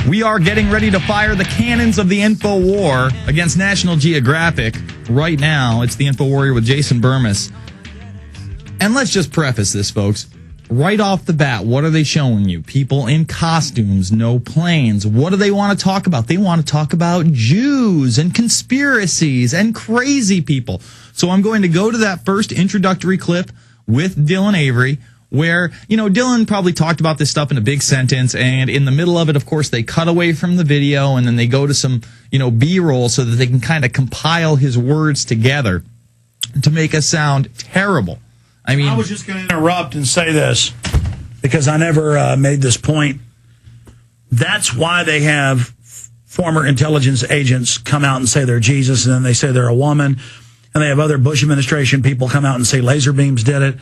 We are getting ready to fire the cannons of the info war against National Geographic. Right now, it's the Infowarrior with Jason Bermas. And let's just preface this, folks. Right off the bat, what are they showing you? People in costumes, no planes. What do they want to talk about? They want to talk about Jews and conspiracies and crazy people. So I'm going to go to that first introductory clip with Dylan Avery, where, Dylan probably talked about this stuff in a big sentence, and in the middle of it, of course, they cut away from the video, and then they go to some, B-roll so that they can kind of compile his words together to make us sound terrible. I was just going to interrupt and say this, because I never made this point. That's why they have former intelligence agents come out and say they're Jesus, and then they say they're a woman, and they have other Bush administration people come out and say laser beams did it.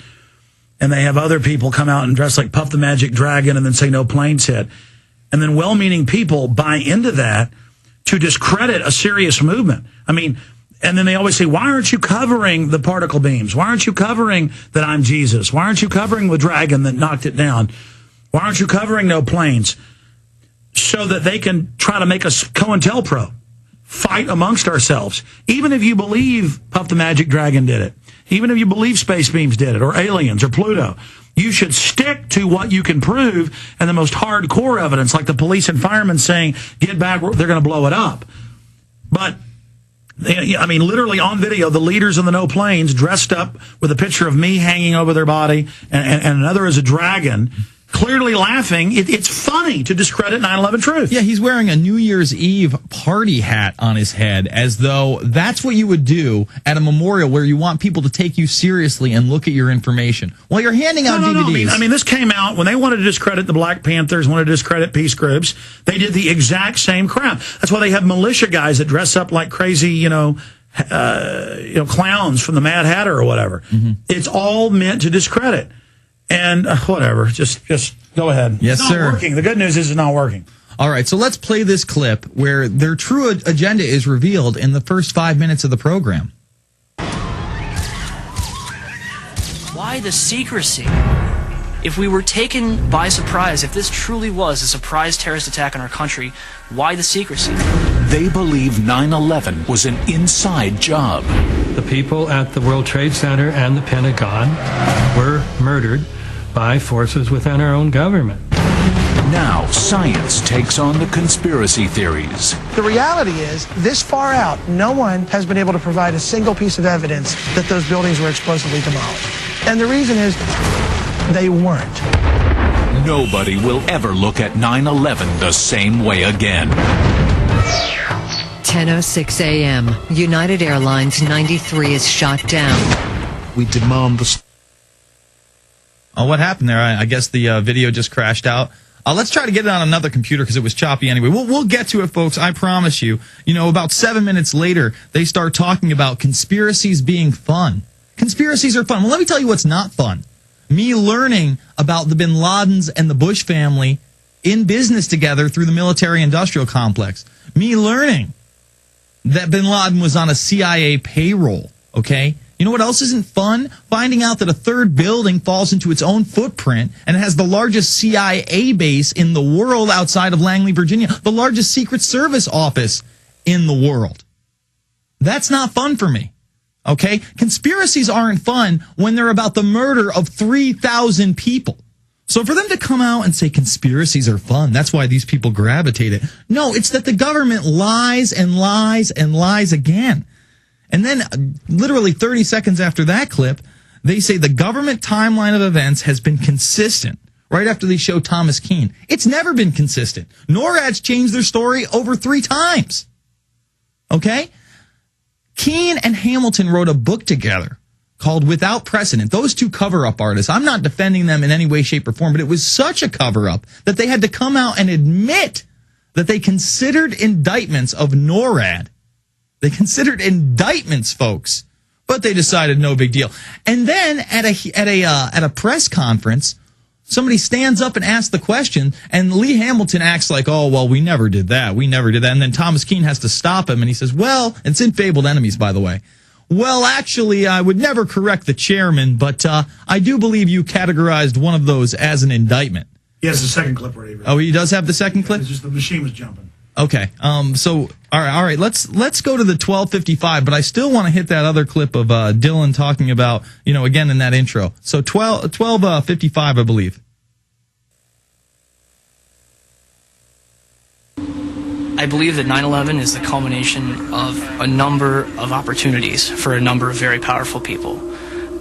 And they have other people come out and dress like Puff the Magic Dragon and then say no planes hit. And then well-meaning people buy into that to discredit a serious movement. And then they always say, why aren't you covering the particle beams? Why aren't you covering that I'm Jesus? Why aren't you covering the dragon that knocked it down? Why aren't you covering no planes? So that they can try to make us COINTELPRO, fight amongst ourselves. Even if you believe Puff the Magic Dragon did it, even if you believe space beams did it, or aliens, or Pluto, you should stick to what you can prove and the most hardcore evidence, like the police and firemen saying, get back, they're going to blow it up. But, literally on video, the leaders in the no planes dressed up with a picture of me hanging over their body and another as a dragon, clearly laughing. It's funny to discredit 9/11 truth. Yeah, he's wearing a New Year's Eve party hat on his head, as though that's what you would do at a memorial where you want people to take you seriously and look at your information while you're handing out DVDs. No. This came out when they wanted to discredit the Black Panthers, wanted to discredit peace groups. They did the exact same crap. That's why they have militia guys that dress up like crazy, clowns from the Mad Hatter or whatever. Mm-hmm. It's all meant to discredit. And whatever, just go ahead. Yes, it's not working. The good news is it's not working. All right, so let's play this clip where their true agenda is revealed in the first 5 minutes of the program. Why the secrecy? If we were taken by surprise, if this truly was a surprise terrorist attack on our country, why the secrecy? They believe 9/11 was an inside job. The people at the World Trade Center and the Pentagon were murdered by forces within our own government. Now science takes on the conspiracy theories. The reality is, this far out, no one has been able to provide a single piece of evidence that those buildings were explosively demolished. And the reason is, they weren't. Nobody will ever look at 9/11 the same way again. 10:06 a.m. United Airlines 93 is shot down. We demand the... Oh, what happened there? I guess the video just crashed out. Let's try to get it on another computer because it was choppy anyway. We'll get to it, folks. I promise you. About 7 minutes later, they start talking about conspiracies being fun. Conspiracies are fun. Well, let me tell you what's not fun. Me learning about the Bin Ladens and the Bush family in business together through the military-industrial complex. Me learning that Bin Laden was on a CIA payroll, okay? You know what else isn't fun? Finding out that a third building falls into its own footprint and has the largest CIA base in the world outside of Langley, Virginia, the largest Secret Service office in the world. That's not fun for me, okay? Conspiracies aren't fun when they're about the murder of 3,000 people. So for them to come out and say conspiracies are fun, that's why these people gravitate it. No, it's that the government lies and lies and lies again. And then literally 30 seconds after that clip, they say the government timeline of events has been consistent. Right after they show Thomas Keane. It's never been consistent. NORAD's changed their story over 3 times. Okay? Keane and Hamilton wrote a book together called Without Precedent. Those two cover-up artists, I'm not defending them in any way, shape, or form, but it was such a cover-up that they had to come out and admit that they considered indictments of NORAD. They considered indictments, folks, but they decided no big deal. And then at a press conference, somebody stands up and asks the question, and Lee Hamilton acts like, oh, well, we never did that. We never did that. And then Thomas Keane has to stop him, and he says, well, it's in Fabled Enemies, by the way. Well, actually, I would never correct the chairman, but I do believe you categorized one of those as an indictment. He has the second clip ready. Oh, he does have the second clip? It's just the machine was jumping. Okay. So, all right. Let's go to the 12:55, but I still want to hit that other clip of Dylan talking about, again in that intro. So 12:55, I believe. I believe that 9/11 is the culmination of a number of opportunities for a number of very powerful people.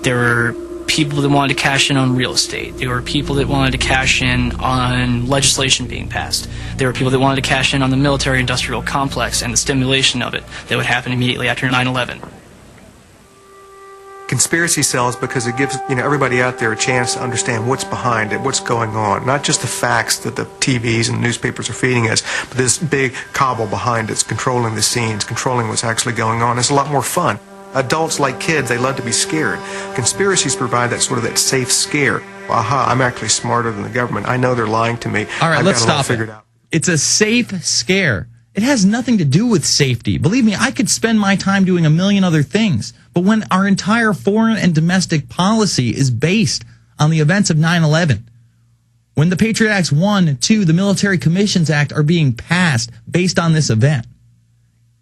There were people that wanted to cash in on real estate. There were people that wanted to cash in on legislation being passed. There were people that wanted to cash in on the military-industrial complex and the stimulation of it that would happen immediately after 9/11. Conspiracy sells because it gives everybody out there a chance to understand what's behind it, what's going on. Not just the facts that the TVs and the newspapers are feeding us, but this big cobble behind it's controlling the scenes, controlling what's actually going on. It's a lot more fun. Adults like kids, they love to be scared. Conspiracies provide that safe scare. Aha, I'm actually smarter than the government. I know they're lying to me. All right, let's stop figured out. It's a safe scare. It has nothing to do with safety. Believe me, I could spend my time doing a million other things. But when our entire foreign and domestic policy is based on the events of 9/11, when the Patriot Acts 1, 2, the Military Commissions Act are being passed based on this event,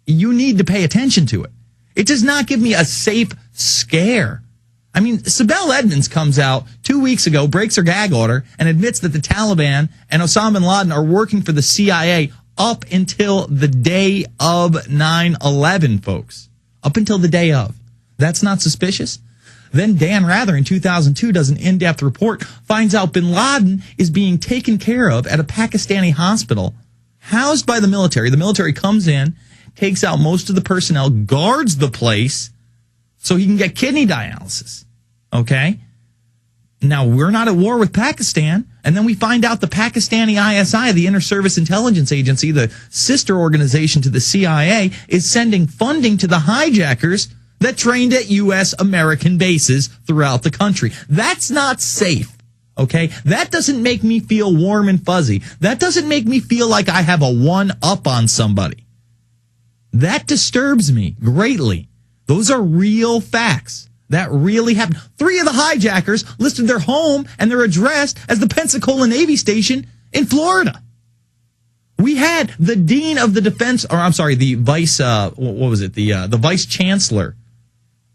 you need to pay attention to it. It does not give me a safe scare. I mean, Sibel Edmonds comes out 2 weeks ago, breaks her gag order, and admits that the Taliban and Osama bin Laden are working for the CIA up until the day of 9/11, folks. Up until the day of. That's not suspicious? Then Dan Rather in 2002 does an in-depth report, finds out bin Laden is being taken care of at a Pakistani hospital, housed by the military. The military comes in, takes out most of the personnel, guards the place so he can get kidney dialysis. Okay? Now, we're not at war with Pakistan. And then we find out the Pakistani ISI, the Inter-Service Intelligence Agency, the sister organization to the CIA, is sending funding to the hijackers that trained at U.S. American bases throughout the country. That's not safe. Okay? That doesn't make me feel warm and fuzzy. That doesn't make me feel like I have a one-up on somebody. That disturbs me greatly. Those are real facts. That really happened. 3 of the hijackers listed their home and their address as the Pensacola Navy Station in Florida. We had the dean of the defense, the vice, the vice chancellor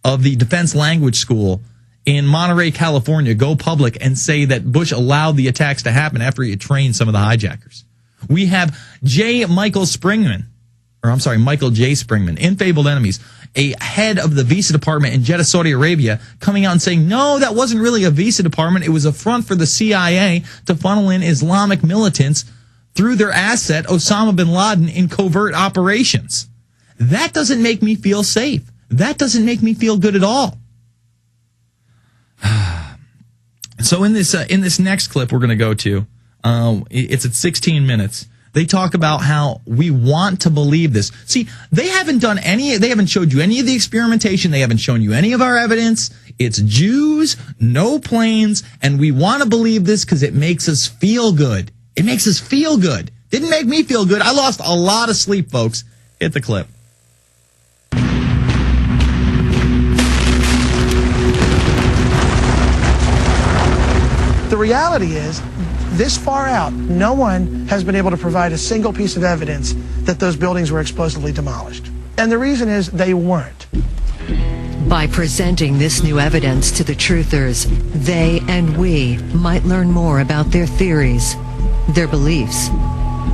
of the Defense Language School in Monterey, California, go public and say that Bush allowed the attacks to happen after he had trained some of the hijackers. We have Michael J. Springman, in Fabled Enemies, a head of the visa department in Jeddah, Saudi Arabia, coming out and saying, no, that wasn't really a visa department. It was a front for the CIA to funnel in Islamic militants through their asset, Osama bin Laden, in covert operations. That doesn't make me feel safe. That doesn't make me feel good at all. So in this next clip we're going to go to, it's at 16 minutes. They talk about how we want to believe this. See, they haven't showed you any of the experimentation. They haven't shown you any of our evidence. It's Jews, no planes, and we want to believe this because it makes us feel good. It makes us feel good. Didn't make me feel good. I lost a lot of sleep, folks. Hit the clip. The reality is, this far out, no one has been able to provide a single piece of evidence that those buildings were explosively demolished. And the reason is they weren't. By presenting this new evidence to the truthers, they and we might learn more about their theories, their beliefs,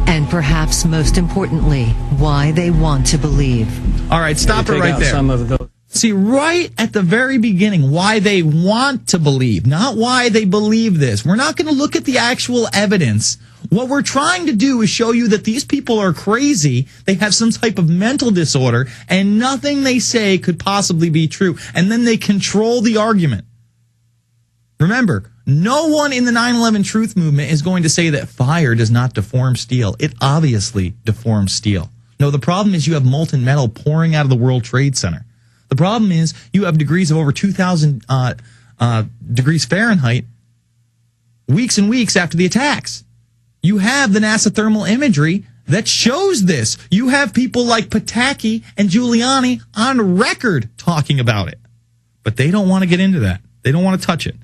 and perhaps most importantly, why they want to believe. All right, stop it right there. See, right at the very beginning, why they want to believe, not why they believe this. We're not going to look at the actual evidence. What we're trying to do is show you that these people are crazy. They have some type of mental disorder, and nothing they say could possibly be true. And then they control the argument. Remember, no one in the 9/11 truth movement is going to say that fire does not deform steel. It obviously deforms steel. No, the problem is you have molten metal pouring out of the World Trade Center. The problem is you have degrees of over 2,000 degrees Fahrenheit weeks and weeks after the attacks. You have the NASA thermal imagery that shows this. You have people like Pataki and Giuliani on record talking about it. But they don't want to get into that. They don't want to touch it.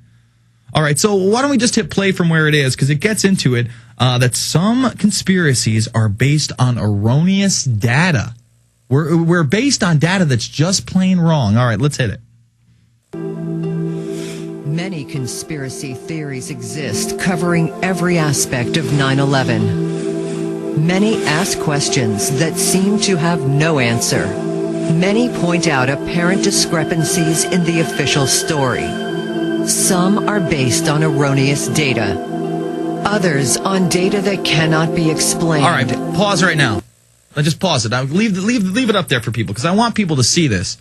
All right, so why don't we just hit play from where it is, because it gets into it, that some conspiracies are based on erroneous data. We're based on data that's just plain wrong. All right, let's hit it. Many conspiracy theories exist covering every aspect of 9/11. Many ask questions that seem to have no answer. Many point out apparent discrepancies in the official story. Some are based on erroneous data. Others on data that cannot be explained. All right, pause right now. Let's just pause it. Now, leave it up there for people, because I want people to see this.